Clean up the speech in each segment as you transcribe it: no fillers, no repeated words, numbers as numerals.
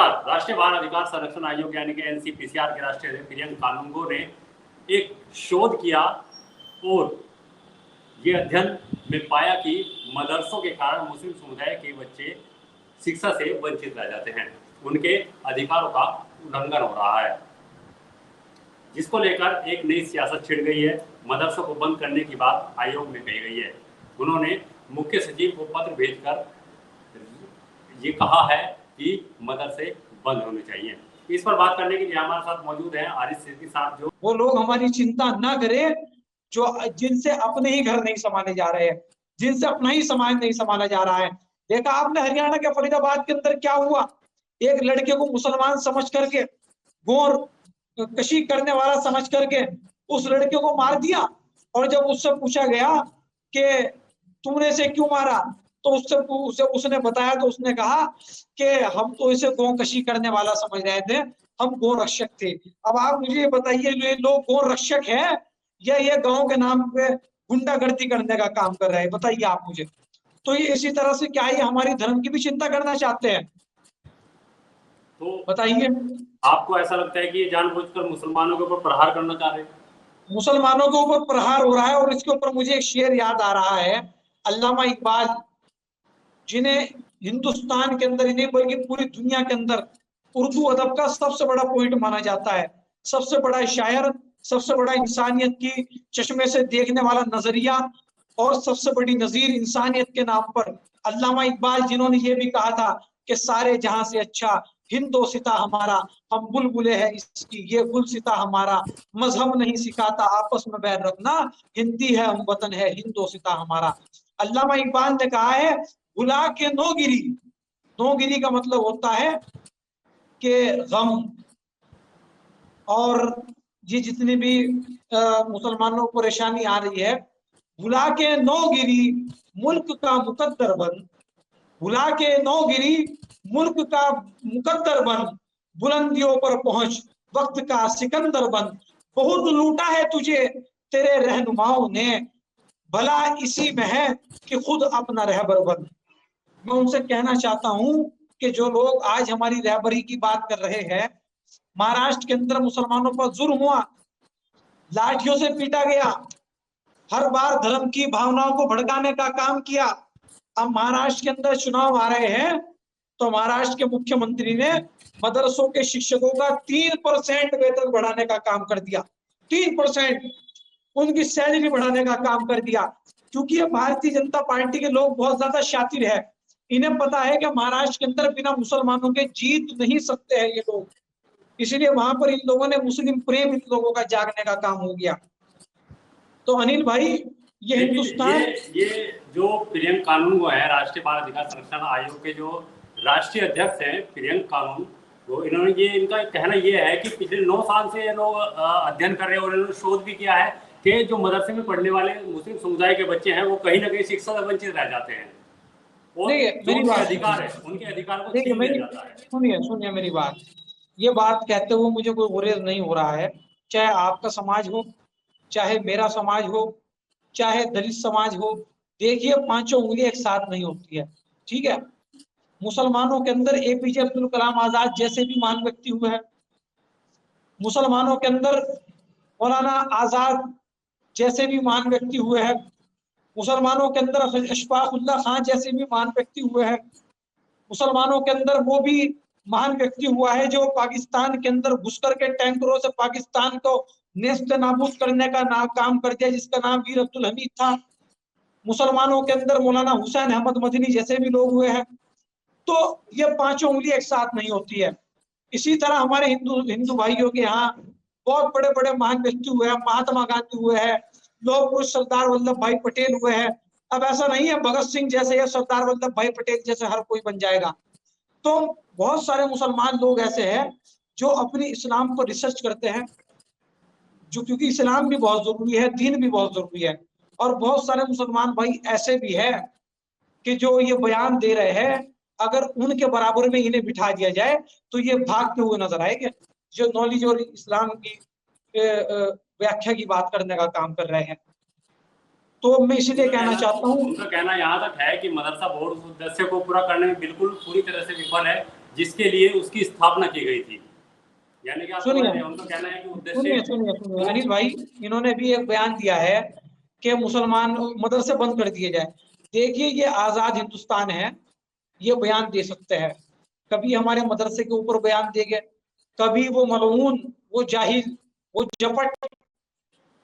नमस्कार। राष्ट्रीय बाल अधिकार संरक्षण आयोग यानी कि एनसीपीसीआर के राष्ट्रीय अध्यक्ष प्रियंका कानूनगो ने एक शोध किया और ये अध्ययन में पाया कि मदरसों के कारण मुस्लिम समुदाय के बच्चे शिक्षा से वंचित रह जाते हैं, उनके अधिकारों का उल्लंघन हो रहा है, जिसको लेकर एक नई सियासत छिड़ गई है। मदरसों को बंद करने की बात आयोग में कही गई है। उन्होंने मुख्य सचिव को पत्र भेजकर ये कहा है कि मदरसे बंद होने चाहिए। इस पर बात करने के लिए हमारे साथ मौजूद हैं आरिफ सिद्दीकी साहब, जो वो लोग हमारी चिंता ना करें जो जिनसे अपने ही घर नहीं संभाले जा रहे हैं, जिनसे अपना ही समाज नहीं संभाला जा रहा है। देखा आपने हरियाणा के फरीदाबाद के अंदर क्या हुआ, एक लड़के को मुसलमान समझ करके, गोर कशी करने वाला समझ करके उस लड़के को मार दिया। और जब उससे पूछा गया कि तुमने इसे क्यों मारा, तो उसने बताया, तो उसने कहा कि हम तो इसे गौ कशी करने वाला समझ रहे थे, हम गौ रक्षक थे। अब आप मुझे बताइए, ये लोग गौ रक्षक है या ये गांव के नाम पे गुंडागर्दी करने का काम कर रहे हैं, बताइए आप मुझे। तो ये इसी तरह से क्या ये हमारी धर्म की भी चिंता करना चाहते हैं? तो बताइए, आपको ऐसा लगता है कि ये जानबूझकर मुसलमानों के ऊपर प्रहार करना चाह रहे हैं? मुसलमानों के ऊपर प्रहार हो रहा है। और इसके ऊपर मुझे एक शेर याद आ रहा है, अल्लामा इकबाल, जिन्हें हिंदुस्तान के अंदर ही नहीं बल्कि पूरी दुनिया के अंदर उर्दू अदब का सबसे बड़ा पॉइंट माना जाता है, सबसे बड़ा शायर, सबसे बड़ा इंसानियत की चश्मे से देखने वाला नजरिया और सबसे बड़ी नजीर इंसानियत के नाम पर अल्लामा इकबाल, जिन्होंने ये भी कहा था कि सारे जहां से अच्छा हिंदो सिता हमारा, हम बुलबुले हैं इसकी ये गुल सिता हमारा, मजहब नहीं सिखाता आपस में बैर रखना, हिंदी है हम वतन है हिंदो सिता हमारा। अल्लामा इकबाल ने कहा है, भुला के नौगिरी, नौगिरी का मतलब होता है कि गम, और ये जितनी भी मुसलमानों को परेशानी आ रही है, भुला के नौगिरी मुल्क का मुकद्दर बन, भुला के नौगिरी मुल्क का मुकद्दर बन, बुलंदियों पर पहुंच वक्त का सिकंदर बन, बहुत लूटा है तुझे तेरे रहनुमाओं ने, भला इसी में है कि खुद अपना रहबर बन। मैं उनसे कहना चाहता हूं कि जो लोग आज हमारी रहबरी की बात कर रहे हैं, महाराष्ट्र के अंदर मुसलमानों पर जुर्म हुआ, लाठियों से पीटा गया, हर बार धर्म की भावनाओं को भड़काने का काम किया। अब महाराष्ट्र के अंदर चुनाव आ रहे हैं, तो महाराष्ट्र के मुख्यमंत्री ने मदरसों के शिक्षकों का 3% वेतन बढ़ाने का काम कर दिया, 3% उनकी सैलरी बढ़ाने का काम कर दिया। क्योंकि ये भारतीय जनता पार्टी के लोग बहुत ज्यादा शातिर है, इन्हें पता है कि महाराष्ट्र के अंदर बिना मुसलमानों के जीत नहीं सकते हैं ये लोग, इसलिए वहां पर इन लोगों ने मुस्लिम प्रेम इन लोगों का जागने का काम हो गया। तो अनिल भाई, ये हिंदुस्तान, ये जो प्रियंका कानूनगो है, राष्ट्रीय बाल अधिकार संरक्षण आयोग के जो राष्ट्रीय अध्यक्ष हैं प्रियंका कानूनगो, इन्होंने ये, इनका कहना ये है कि पिछले 9 साल से ये लोग अध्ययन कर रहे हैं और इन्होंने शोध भी किया है कि जो मदरसे में पढ़ने वाले मुस्लिम समुदाय के बच्चे हैं वो कहीं ना कहीं शिक्षा से वंचित रह जाते हैं और मेरी बात अधिकार है उनके अधिकार को छीन लिया जाता है। सुनिए मेरी बात, ये बात कहते हुए मुझे कोई गुरेज नहीं हो रहा है। चाहे आपका समाज हो, चाहे मेरा समाज हो, चाहे दलित समाज हो, देखिए पांचों उंगली एक साथ नहीं होती है, ठीक है। मुसलमानों के अंदर एपीजे अब्दुल कलाम आजाद जैसे भी महान व्यक्ति हुए हैं, मुसलमानों के अंदर मौलाना आजाद जैसे भी महान व्यक्ति हुए हैं, मुसलमानों के अंदर अशफाकुल्ला खान जैसे भी महान व्यक्ति हुए हैं, मुसलमानों के अंदर वो भी महान व्यक्ति हुआ है जो पाकिस्तान के अंदर घुस करके टैंकरों से पाकिस्तान को नेस्त नाबूद करने का काम कर दिया, जिसका नाम वीर अब्दुल हमीद था। मुसलमानों के अंदर मौलाना हुसैन अहमद मदनी जैसे भी लोग हुए हैं। तो ये पांचों उंगली एक साथ नहीं होती है। इसी तरह हमारे हिंदू भाइयों के यहाँ बहुत बड़े बड़े महान व्यक्ति हुए हैं, महात्मा गांधी हुए हैं, लौह पुरुष सरदार वल्लभ भाई पटेल हुए हैं। अब ऐसा नहीं है भगत सिंह जैसे या सरदार वल्लभ भाई पटेल जैसे हर कोई बन जाएगा। तो बहुत सारे मुसलमान लोग ऐसे हैं जो अपनी इस्लाम को रिसर्च करते हैं, जो क्योंकि इस्लाम भी बहुत जरूरी है, दीन भी बहुत जरूरी है। और बहुत सारे मुसलमान भाई ऐसे भी है कि जो ये बयान दे रहे हैं, अगर उनके बराबर में इन्हें बिठा दिया जाए तो ये भागते हुए नजर आएंगे, जो नॉलेज और इस्लाम की व्याख्या की बात करने का काम कर रहे हैं। तो मैं इसलिए कहना चाहता हूँ, उनका कहना यहाँ तक है कि मदरसा बोर्ड उस उद्देश्य को पूरा करने में बिल्कुल पूरी तरह से विफल है जिसके लिए उसकी स्थापना की गई थी। यानी कि आप समझ सुनिए रहे हैं, उनका कहना है कि सुनिए उद्देश्य सुनिए सुनिए वो अनिल भाई, इन्होंने भी एक बयान दिया है कि मुसलमान मदरसे बंद कर दिए जाए। देखिए ये आजाद हिंदुस्तान है, ये बयान दे सकते हैं। कभी हमारे मदरसे के ऊपर बयान देंगे, कभी वो मलऊन, वो जाहिल, वो जपट,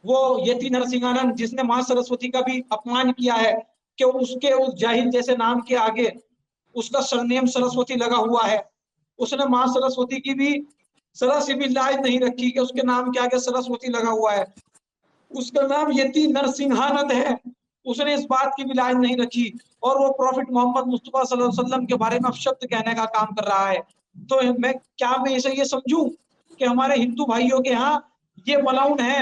वो यति नरसिंहानंद जिसने मां सरस्वती का भी अपमान किया है, कि उसके उस जाहिल जैसे नाम के आगे उसका सरनेम सरस्वती लगा हुआ है। उसने मां सरस्वती की भी जरा सी भी लाज नहीं रखी कि उसके नाम के आगे सरस्वती लगा हुआ है। उसका नाम यति नरसिंहानंद है, उसने इस बात की भी लाज नहीं रखी, और वो प्रॉफिट मोहम्मद मुस्तफा सल्लल्लाहु अलैहि वसल्लम के बारे में अपशब्द कहने का काम कर रहा है। तो मैं इसे ये समझूं कि हमारे हिंदू भाइयों के यहाँ ये मलाउन है?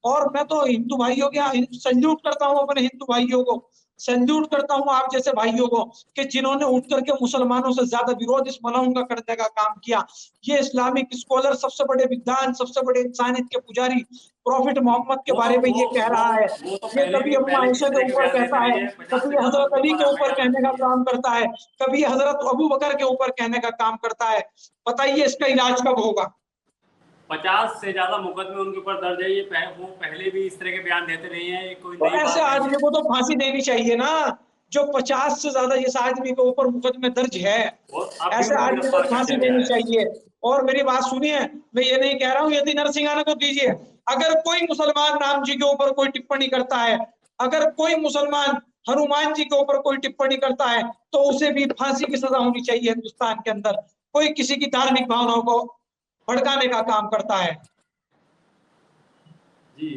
और मैं तो हिंदू भाइयों के यहाँ सल्यूट करता हूँ, अपने हिंदू भाइयों को सल्यूट करता हूँ, आप जैसे भाइयों को, कि जिन्होंने उठ करके मुसलमानों से ज्यादा विरोध इस मलाउन का करने का काम किया। ये इस्लामिक स्कॉलर, सबसे बड़े विद्वान, सबसे बड़े इंसानियत के पुजारी प्रॉफिट मोहम्मद के वो तो बारे में वो ये कह रहा है। वो तो ये कभी अम्मा पहले आयशा किस के तरह के ऊपर बयान देते कहता रहे है, हैं, 50 कभी से ज्यादा हजरत उनके अली ऊपर के ऊपर एफआईआर कहने का होती है। काम करता है, कभी हजरत अबू बकर के ऊपर कहने का काम करता है। बताइए इसका इलाज कब होगा? 50 से ज्यादा मुकदमे उनके ऊपर दर्ज है। वो पहले भी इस तरह के बयान देते रहे हैं, ये कोई तो नई ऐसे बात नहीं आदमी है। को तो फांसी देनी चाहिए ना, जो 50 से ज्यादा जिस आदमी के ऊपर मुकदमे दर्ज है, और अब भी ऐसे उनको आदमी को गिरफ्तार कर फांसी दिया गया देनी है। चाहिए। और मेरी बात सुनिए, मैं ये नहीं कह रहा हूँ यदि नरसिंहाना को दीजिए, अगर कोई मुसलमान राम जी के ऊपर कोई टिप्पणी करता है, अगर कोई मुसलमान हनुमान जी के ऊपर कोई टिप्पणी करता है, तो उसे भी फांसी की सजा होनी चाहिए। हिंदुस्तान के अंदर कोई किसी की धार्मिक भावनाओं को भड़काने का काम करता है। जी,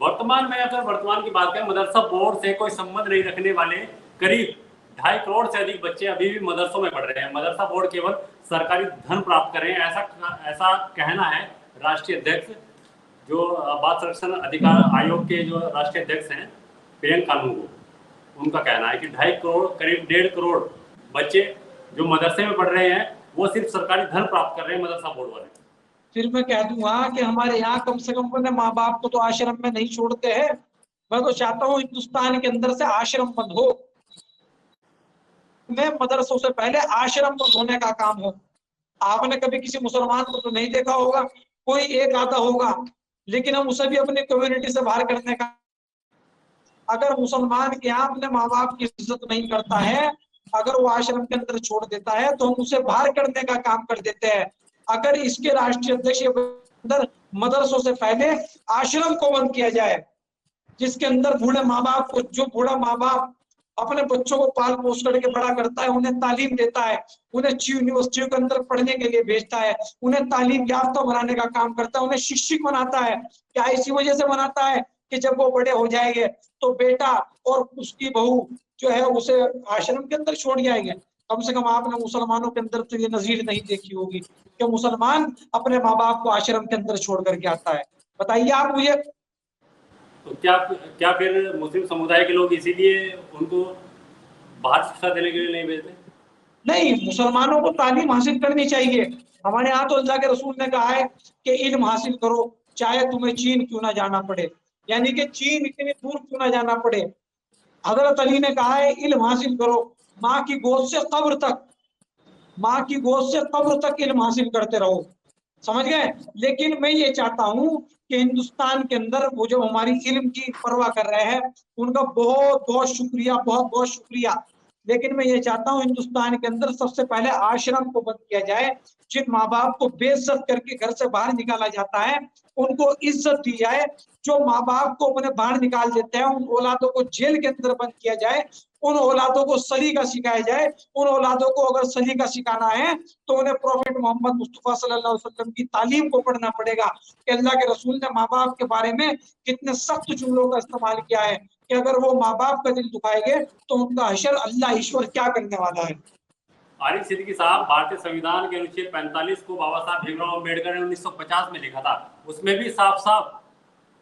वर्तमान में अगर वर्तमान की बात करें, मदरसा बोर्ड से कोई संबंध नहीं रखने वाले करीब 2.5 करोड़ से अधिक बच्चे अभी भी मदरसों में पढ़ रहे हैं। मदरसा बोर्ड केवल सरकारी धन प्राप्त कर रहे हैं, ऐसा कहना है राष्ट्रीय अध्यक्ष, जो बाल संरक्षण अधिकार आयोग के जो राष्ट्रीय अध्यक्ष हैं प्रियंका कानूनगो, उनका कहना है कि 2.5 करोड़, करीब 1.5 करोड़ बच्चे जो मदरसे में पढ़ रहे हैं, वो सिर्फ सरकारी धन प्राप्त कर रहे हैं मदरसा बोर्ड वाले। फिर मैं कह दूंगा कि हमारे यहाँ कम से कम अपने माँ बाप को तो आश्रम में नहीं छोड़ते हैं। मैं तो चाहता हूँ हिंदुस्तान के अंदर से आश्रम बंद हो, में मदरसों से पहले आश्रम बंद होने का काम हो। आपने कभी किसी मुसलमान को तो नहीं देखा होगा, कोई एक आधा होगा, लेकिन हम उसे भी अपनी कम्युनिटी से बाहर करने का, अगर मुसलमान के यहाँ अपने माँ बाप की इज्जत नहीं करता है, अगर वो आश्रम के अंदर छोड़ देता है, तो हम उसे बाहर करने का काम कर देते हैं। अगर इसके राष्ट्रीय अध्यक्ष अंदर मदरसों से पहले आश्रम को बंद किया जाए, जिसके अंदर बूढ़े माँ बाप को, जो बूढ़ा माँ बाप अपने बच्चों को पाल पोस करके बड़ा करता है, उन्हें तालीम देता है, उन्हें यूनिवर्सिटियों के अंदर पढ़ने के लिए भेजता है, उन्हें तालीम याफ्ता बनाने का काम करता है, उन्हें शिक्षित बनाता है। क्या इसी वजह से बनाता है कि जब वो बड़े हो जाएंगे तो बेटा और उसकी बहू जो है उसे आश्रम के अंदर छोड़ जाएंगे? कम से कम आपने मुसलमानों के अंदर तो ये नजीर नहीं देखी होगी कि मुसलमान अपने माँ बाप को आश्रम के अंदर छोड़ करके आता है। बताइए आप मुझे। तो क्या फिर मुस्लिम समुदाय के लोग इसीलिए उनको बाहर शिक्षा देने के लिए नहीं भेजते? नहीं, मुसलमानों को तालीम हासिल करनी चाहिए। हमारे यहाँ तो अल्लाह के रसूल ने कहा है कि इल्म हासिल करो, चाहे तुम्हें चीन क्यों ना जाना पड़े, यानी कि चीन इतनी दूर क्यों ना जाना पड़े। हजरत अली ने कहा है इल्म हासिल करो, माँ की गोद से कब्र तक, माँ की गोद से कब्र तक इल्म हासिल करते रहो। समझ गए? लेकिन मैं ये चाहता हूँ कि हिंदुस्तान के अंदर वो जो हमारी इल्म की परवाह कर रहे हैं, उनका बहुत बहुत शुक्रिया, बहुत बहुत शुक्रिया। लेकिन मैं ये चाहता हूँ हिंदुस्तान के अंदर सबसे पहले आश्रम को बंद किया जाए। जिन माँ बाप को बेइज्जत करके घर से बाहर निकाला जाता है, उनको इज्जत दी जाए। जो माँ बाप को अपने बाहर निकाल देते हैं, उन औलादों को जेल के अंदर बंद किया जाए। उन औलादों को सलीका सिखाया जाए। उन औलादों को अगर सलीका सिखाना है तो उन्हें प्रॉफिट मोहम्मद मुस्तफा सल्लल्लाहु अलैहि वसल्लम की तालीम को पढ़ना पड़ेगा कि अल्लाह के रसूल ने माँ बाप के बारे में कितने सख्त जुमलों का इस्तेमाल किया है, कि अगर वो माँ बाप का दिल दुखाएंगे तो उनका हशर अल्लाह ईश्वर क्या करने वाला है। आरिफ सिद्दीकी साहब, भारतीय संविधान के अनुच्छेद 45 को बाबा साहब भीमराव अम्बेडकर ने 1950 में लिखा था। उसमें भी साफ साफ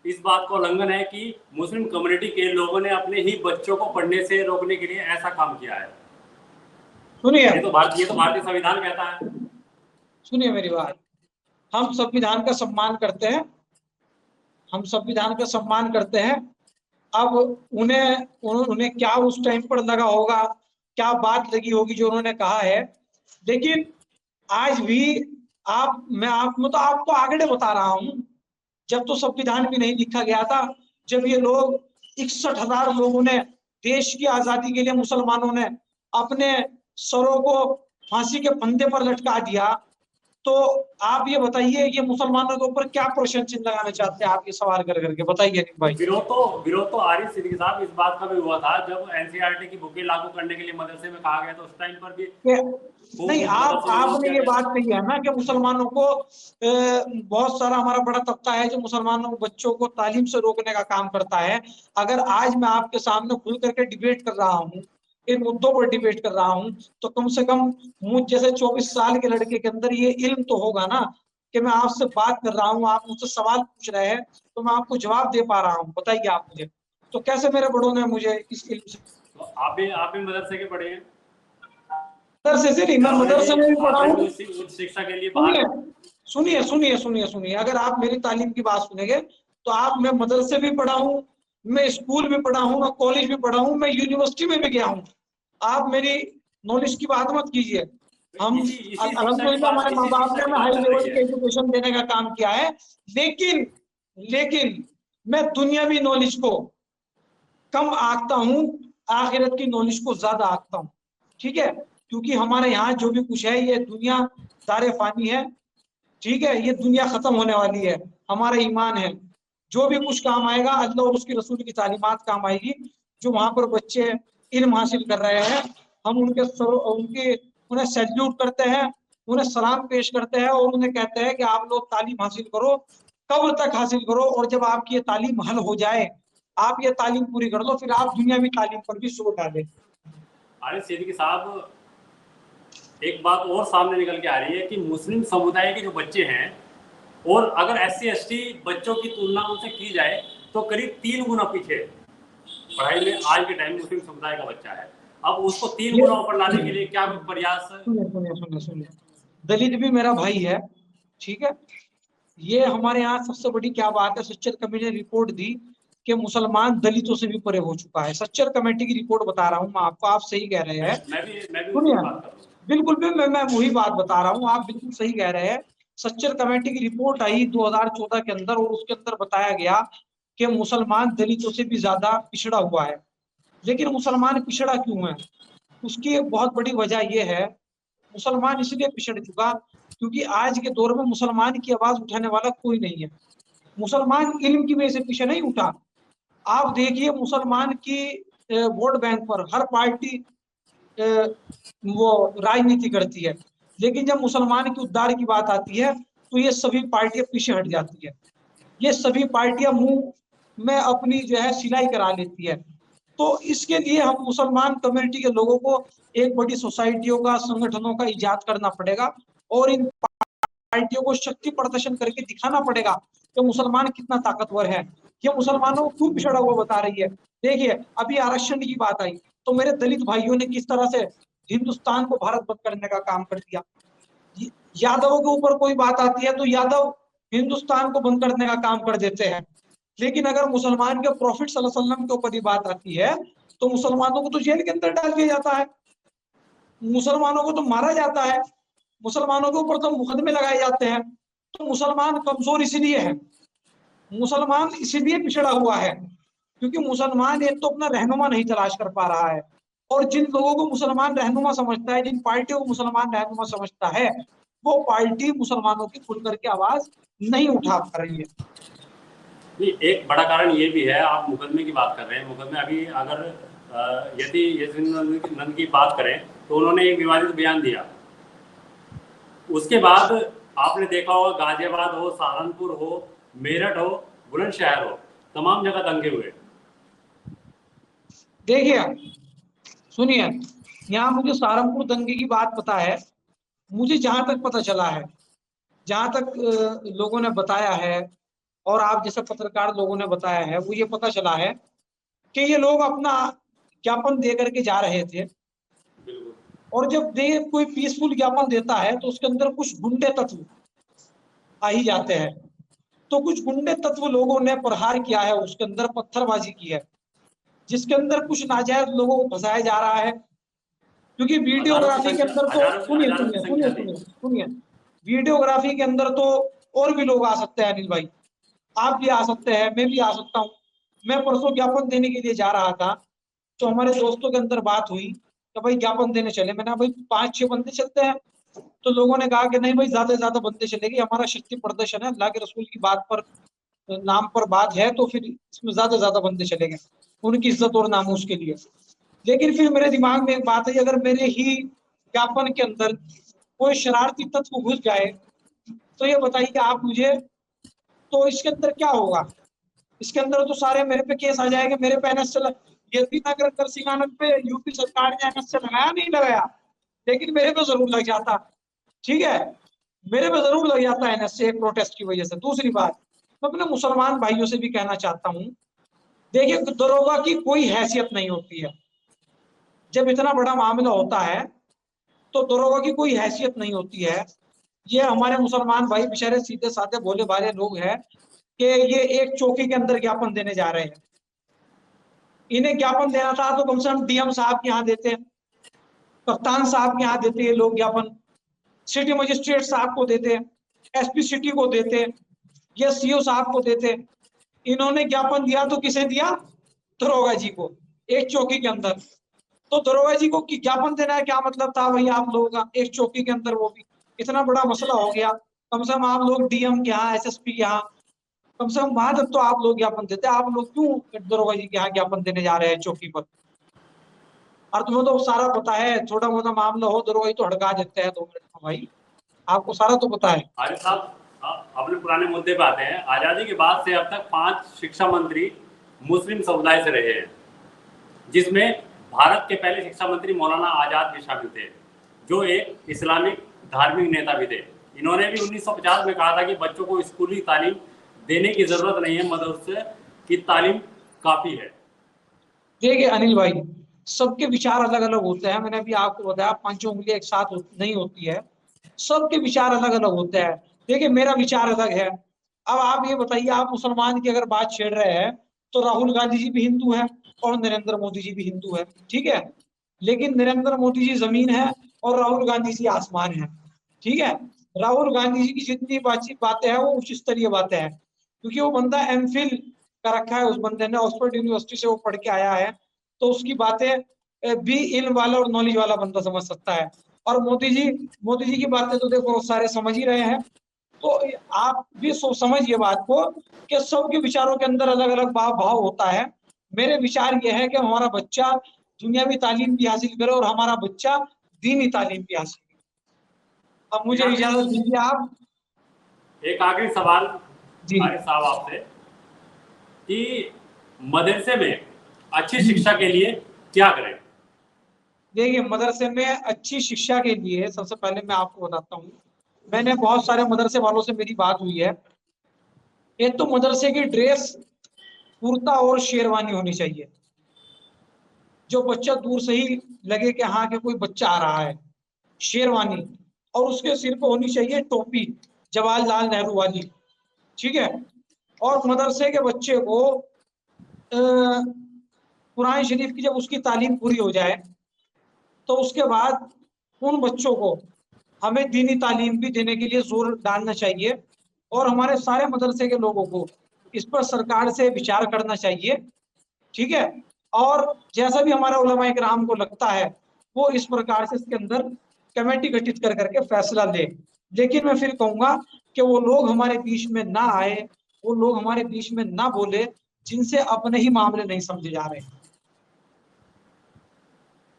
इस बात का उल्लंघन है कि मुस्लिम कम्युनिटी के लोगों ने अपने ही बच्चों को पढ़ने से रोकने के लिए ऐसा काम किया है। सुनिए, ये तो भारतीय संविधान कहता है। सुनिए मेरी बात, हम संविधान का सम्मान करते हैं, हम संविधान का सम्मान करते हैं। अब उन्हें उन्हें क्या उस टाइम पर लगा होगा, क्या बात लगी होगी जो उन्होंने कहा है, लेकिन आज भी मैं तो आपको आंकड़े बता रहा हूं, जब तो संविधान भी नहीं लिखा गया था, जब ये लोग 61,000 लोगों ने देश की आजादी के लिए, मुसलमानों ने अपने सरों को फांसी के फंदे पर लटका दिया, तो आप ये बताइए ये मुसलमानों के ऊपर क्या प्रश्न चिन्ह लगाना चाहते हैं? आप ये सवाल कर करके बताइए अनिल भाई। विरोध तो आरिफ सिद्दीकी साहब इस बात का भी हुआ था जब एनसीईआरटी की बुकें लागू करने के लिए मदरसे में कहा गया, तो उस टाइम पर भी नहीं, आपने ये बात कही है ना कि मुसलमानों को बहुत सारा हमारा बड़ा तबका है जो मुसलमानों बच्चों को तालीम से रोकने का काम करता है। अगर आज मैं आपके सामने खुल करके डिबेट कर रहा हूँ, इन मुद्दों पर डिबेट कर रहा हूँ, तो कम से कम मुझ जैसे 24 साल के लड़के के अंदर ये इल्म तो होगा ना कि मैं आपसे बात कर रहा हूँ, आप मुझसे सवाल पूछ रहे हैं तो मैं आपको जवाब दे पा रहा हूँ। बताइए आप मुझे, तो कैसे मेरे बड़ों ने मुझे इस इल्म से। तो आप भी मदरसे के पढ़े हैं? मदरसे से नहीं, मैं मदरसे में भी पढ़ा हूँ। उच्च शिक्षा के लिए सुनिए बाहर सुनिए सुनिए सुनिए सुनिए, अगर आप मेरी तालीम की बात सुनेंगे तो मैं मदरसे भी पढ़ा हूँ, मैं स्कूल भी पढ़ा हूँ, मैं कॉलेज भी पढ़ा हूँ, मैं यूनिवर्सिटी में भी गया हूँ। आप मेरी नॉलेज की बात मत कीजिए। हम अल्हम्दुलिल्लाह हमारे माँ बाप ने हमें हाई लेवल के एजुकेशन देने का काम किया है, लेकिन लेकिन मैं दुनियावी नॉलेज को कम आंकता हूँ, आखिरत की नॉलेज को ज्यादा आंकता हूँ। ठीक है, क्योंकि हमारे यहाँ जो भी कुछ है ये दुनिया दारे फानी है। ठीक है, ये दुनिया खत्म होने वाली है। हमारा ईमान है जो भी कुछ काम आएगा अल्लाह और उसकी रसूल की तालीमात काम आएगी। जो वहां पर बच्चे इल्म हासिल कर रहे हैं, हम उन्हें सैल्यूट करते हैं, उन्हें सलाम पेश करते हैं और उन्हें कहते हैं कि आप लोग तालीम हासिल करो, कब्र तक हासिल करो, और जब आपकी ये तालीम हल हो जाए, आप ये तालीम पूरी कर लो, फिर आप दुनियावी तालीम पर भी जोर डालें। आरिफ सिद्दीकी साहब, एक बात और सामने निकल के आ रही है कि मुस्लिम समुदाय के जो बच्चे हैं, और अगर SC/ST बच्चों की तुलना उनसे की जाए तो करीब 3 गुना पीछे पढ़ाई में आज के टाइम मुस्लिम समुदाय का बच्चा है। अब उसको 3 गुना ऊपर लाने के लिए क्या प्रयास? सुनिए सुनिए सुनिए सुनिए, दलित भी मेरा भाई है, ठीक है। ये हमारे यहाँ सबसे बड़ी क्या बात है, सच्चर कमेटी ने रिपोर्ट दी कि मुसलमान दलितों से भी परे हो चुका है। सच्चर कमेटी की रिपोर्ट बता रहा हूँ मैं आपको, आप सही कह रहे हैं। मैं भी उसी सुनिए, की बात कर रहा हूँ। बिल्कुल भी मैं वही बात बता रहा हूँ, आप बिल्कुल सही कह रहे हैं। सच्चर कमेटी की रिपोर्ट आई 2014 के अंदर, और उसके अंदर बताया गया कि मुसलमान दलितों से भी ज्यादा पिछड़ा हुआ है। लेकिन मुसलमान पिछड़ा क्यों है? उसकी एक बहुत बड़ी वजह यह है, मुसलमान इसलिए पिछड़ चुका क्योंकि आज के दौर में मुसलमान की आवाज उठाने वाला कोई नहीं है। मुसलमान इल्म की वजह से पीछे नहीं उठा। आप देखिए मुसलमान की वोट बैंक पर हर पार्टी वो राजनीति करती है, लेकिन जब मुसलमान की उद्धार की बात आती है तो ये सभी पार्टियां पीछे हट जाती है। ये सभी पार्टियां मुंह में अपनी जो है सिलाई करा लेती है। तो इसके लिए हम मुसलमान कम्युनिटी के लोगों को एक बड़ी सोसाइटियों का, संगठनों का इजाद करना पड़ेगा, और इन पार्टियों को शक्ति प्रदर्शन करके दिखाना पड़ेगा कि मुसलमान कितना ताकतवर है। ये मुसलमानों को क्यों पिछड़ा हुआ बता रही है। देखिए अभी आरक्षण की बात आई तो मेरे दलित भाइयों ने किस तरह से हिंदुस्तान को भारत बंद करने का काम कर दिया। यादवों के ऊपर कोई बात आती है तो यादव हिंदुस्तान को बंद करने का काम कर देते हैं, लेकिन अगर मुसलमान के प्रॉफिट सल्लल्लाहु अलैहि वसल्लम के ऊपर ही बात आती है तो मुसलमानों को तो जेल के अंदर डाल दिया जाता है, मुसलमानों को तो मारा जाता है, मुसलमानों के ऊपर तो मुकदमे लगाए जाते हैं। तो मुसलमान कमजोर इसलिए है, मुसलमान इसलिए पिछड़ा हुआ है क्योंकि मुसलमान एक तो अपना रहनुमा नहीं तलाश कर पा रहा है, और जिन लोगों को मुसलमान रहनुमा समझता है, जिन पार्टियों को मुसलमान रहनुमा समझता है, वो पार्टी मुसलमानों की खुल करके आवाज नहीं उठा पा रही है। एक बड़ा कारण ये भी है, आप मुकदमे की बात कर रहे हैं, मुकदमे अभी अगर यदि नंद की बात करें तो उन्होंने एक विवादित बयान दिया, उसके बाद आपने देखा होगा गाजियाबाद हो, सहारनपुर हो, मेरठ हो, बुलंदशहर हो, तमाम जगह दंगे हुए। देखिए सुनिए, यहाँ मुझे सहारनपुर दंगे की बात पता है। मुझे जहां तक पता चला है, जहां तक लोगों ने बताया है और आप जैसे पत्रकार लोगों ने बताया है, वो ये पता चला है कि ये लोग अपना ज्ञापन दे करके जा रहे थे, और जब कोई पीसफुल ज्ञापन देता है तो उसके अंदर कुछ गुंडे तत्व आ ही जाते हैं। तो कुछ गुंडे तत्व लोगों ने प्रहार किया है, उसके अंदर पत्थरबाजी की है, जिसके अंदर कुछ नाजायज लोगों को फंसाया जा रहा है, क्योंकि हजारों की वीडियोग्राफी के संख्या, अंदर तो हजारों की संख्या थी। सुनिए, वीडियोग्राफी के अंदर तो और भी लोग आ सकते हैं अनिल भाई, आप भी आ सकते हैं, मैं भी आ सकता हूँ। मैं परसों ज्ञापन देने के लिए जा रहा था, तो हमारे दोस्तों के अंदर बात हुई कि भाई ज्ञापन देने चले। मैंने कहा भाई 5-6 बंदे चलते हैं, तो लोगों ने कहा कि नहीं भाई ज्यादा से ज्यादा बंदे चलेंगे, हमारा शक्ति प्रदर्शन है, अल्लाह के रसूल की बात पर, नाम पर बात है, तो फिर इसमें ज्यादा से ज्यादा बंदे चलेंगे उनकी इज्जत और नामूस के लिए। लेकिन फिर मेरे दिमाग में एक बात है, अगर मेरे ही ज्ञापन के अंदर कोई शरारती तत्व घुस जाए, तो ये बताइए आप मुझे, तो इसके अंदर क्या होगा? इसके अंदर तो सारे मेरे पे केस आ जाएंगे, मेरे पे एनएस चला। ये नगर करसिंगानंद पे यूपी सरकार ने एनएस से लगाया नहीं लगाया, लेकिन मेरे पे जरूर लग जाता। ठीक है, मेरे पे जरूर लग जाता है एनएस से, एक प्रोटेस्ट की वजह से। दूसरी बात, मैं अपने मुसलमान भाइयों से भी कहना चाहता हूँ, देखिए दरोगा की कोई हैसियत नहीं होती है। जब इतना बड़ा मामला होता है तो दरोगा की कोई हैसियत नहीं होती है। ये हमारे मुसलमान भाई बेचारे सीधे साधे भोले भाले लोग हैं कि ये एक चौकी के अंदर ज्ञापन देने जा रहे हैं। इन्हें ज्ञापन देना था तो कम से कम डीएम साहब के यहाँ देते, कप्तान साहब के यहाँ देते ये लोग ज्ञापन, सिटी मजिस्ट्रेट साहब को देते, एसपी सिटी को देते, ये सीओ साहब को देते। इन्होंने ज्ञापन दिया तो किसे दिया? दरोगा जी को, एक चौकी के अंदर। तो दरोगा जी को ज्ञापन देना है, क्या मतलब था भाई आप लोगों का? एक चौकी के अंदर, वो भी इतना बड़ा मसला हो गया, कम से कम आप लोग डीएम के यहाँ, एसएसपी के यहाँ, कम से कम वहां तक तो आप लोग ज्ञापन देते। आप लोग क्यों दरोगा जी के यहाँ ज्ञापन देने जा रहे हैं चौकी पर? और तुम्हें तो सारा पता है, छोटा मोटा मामला हो दरोगा जी तो हड़का देते हैं 2 मिनट में भाई, आपको सारा तो पता है। आरिफ साहब, अपने पुराने मुद्दे पे आते हैं। आजादी के बाद से अब तक 5 शिक्षा मंत्री मुस्लिम समुदाय से रहे हैं, जिसमें भारत के पहले शिक्षा मंत्री मौलाना आजाद भी शामिल थे, जो एक इस्लामिक धार्मिक नेता भी थे। इन्होंने भी 1950 में कहा था कि बच्चों को स्कूली तालीम देने की जरूरत नहीं है, मदरसे की तालीम काफी है। देखिए अनिल भाई, सबके विचार अलग अलग होते हैं। मैंने अभी आपको बताया 5 उंगलियां एक साथ नहीं होती है, सबके विचार अलग अलग होते हैं। देखिए मेरा विचार अलग है। अब आप ये बताइए, आप मुसलमान की अगर बात छेड़ रहे हैं, तो राहुल गांधी जी भी हिंदू है और नरेंद्र मोदी जी भी हिंदू है, ठीक है। लेकिन नरेंद्र मोदी जी जमीन है और राहुल गांधी जी आसमान है, ठीक है। राहुल गांधी जी की जितनी बातें हैं वो उच्च स्तरीय बातें हैं, क्योंकि वो बंदा एमफिल का रखा है, उस बंदे ने ऑक्सफोर्ड यूनिवर्सिटी से वो पढ़ के आया है, तो उसकी बातें भी इल्म वाला और नॉलेज वाला बंदा समझ सकता है। और मोदी जी की बातें तो देखो सारे समझ ही रहे हैं। तो आप भी समझिए बात को कि सबके विचारों के अंदर अलग अलग भाव होता है। मेरे विचार ये है कि हमारा बच्चा दुनियावी तालीम भी हासिल करे और हमारा बच्चा दीनी तालीम भी हासिल करे। अब मुझे इजाजत दीजिए आप। एक आखिरी सवाल जी आरिफ साहब आपसे, कि मदरसे में अच्छी शिक्षा के लिए क्या करें? देखिए, मदरसे में अच्छी शिक्षा के लिए सबसे पहले मैं आपको बताता हूँ, मैंने बहुत सारे मदरसे वालों से मेरी बात हुई है। एक तो मदरसे की ड्रेस कुर्ता और शेरवानी होनी चाहिए, जो बच्चा दूर से ही लगे कि हाँ कि कोई बच्चा आ रहा है। शेरवानी, और उसके सिर पे होनी चाहिए टोपी जवाहरलाल नेहरू वाली, ठीक है। और मदरसे के बच्चे को कुरान शरीफ की जब उसकी तालीम पूरी हो जाए, तो उसके बाद उन बच्चों को हमें दीनी तालीम भी देने के लिए जोर डालना चाहिए। और हमारे सारे मदरसे के लोगों को इस पर सरकार से विचार करना चाहिए, ठीक है। और जैसा भी हमारा उलमा इकराम को लगता है, वो इस प्रकार से इसके अंदर कमेटी गठित कर करके फैसला ले। लेकिन मैं फिर कहूंगा कि वो लोग हमारे बीच में ना आए, वो लोग हमारे बीच में ना बोले जिनसे अपने ही मामले नहीं समझे जा रहे।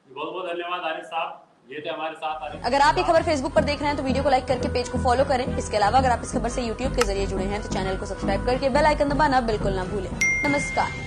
बहुत बहुत धन्यवाद आरिफ साहब, ये थे हमारे साथ आरिफ। अगर आप ये खबर फेसबुक पर देख रहे हैं तो वीडियो को लाइक करके पेज को फॉलो करें। इसके अलावा अगर आप इस खबर से यूट्यूब के जरिए जुड़े हैं तो चैनल को सब्सक्राइब करके बेल आइकन दबाना बिल्कुल ना भूलें। नमस्कार।